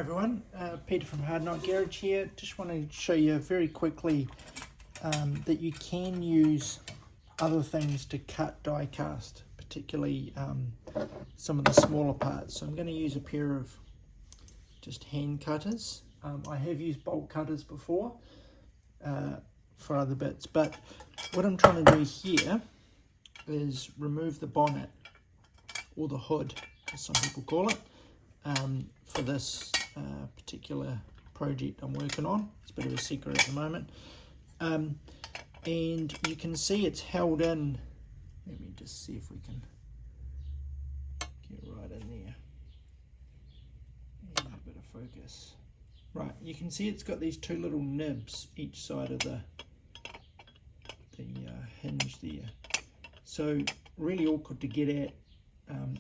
everyone, Peter from Hard Knot Garage here. Just want to show you very quickly that you can use other things to cut die cast, particularly some of the smaller parts. So I'm going to use a pair of just hand cutters. I have used bolt cutters before for other bits, but what I'm trying to do here is remove the bonnet, or the hood as some people call it, for this particular project I'm working on. It's a bit of a secret at the moment, and you can see it's held in. Let me just see if we can get right in there and a bit of focus. Right, you can see it's got these two little nibs each side of the hinge there, so really awkward to get at.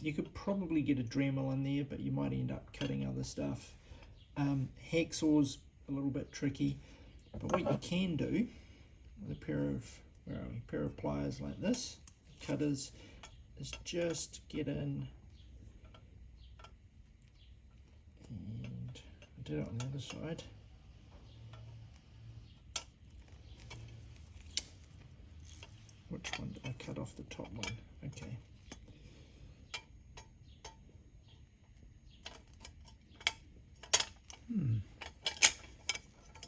You could probably get a Dremel in there, but you might end up cutting other stuff. Hacksaw's a little bit tricky, but what you can do with a pair of pliers like this, cutters, is just get in, and I did it on the other side. Which one did I cut off? The top one. Okay.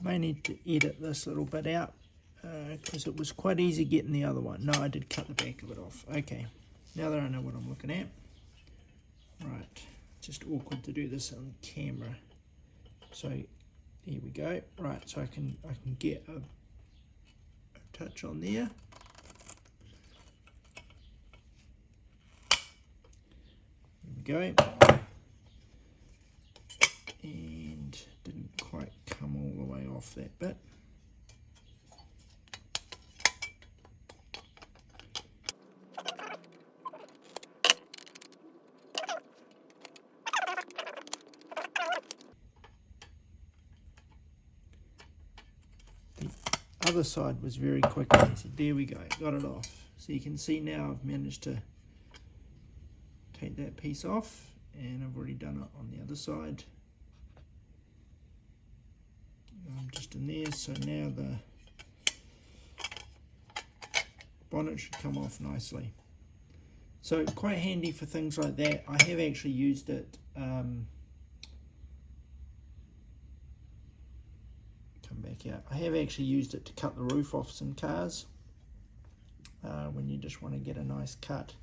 May need to edit this little bit out because it was quite easy getting the other one. No, I did cut the back of it off. Okay, now that I know what I'm looking at. Right, just awkward to do this on camera. So here we go. Right, so I can get a touch on there. Here we go. And didn't quite come all the way off that bit. The other side was very quick and easy. There we go, got it off. So you can see now I've managed to take that piece off, and I've already done it on the other side. Just in there, so now the bonnet should come off nicely. So quite handy for things like that. I have actually used it, come back out, I have actually used it to cut the roof off some cars when you just want to get a nice cut,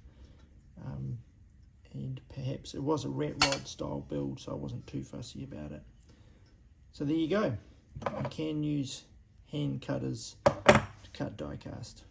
and perhaps it was a rat rod style build, so I wasn't too fussy about it. So there you go. You can use hand cutters to cut die cast.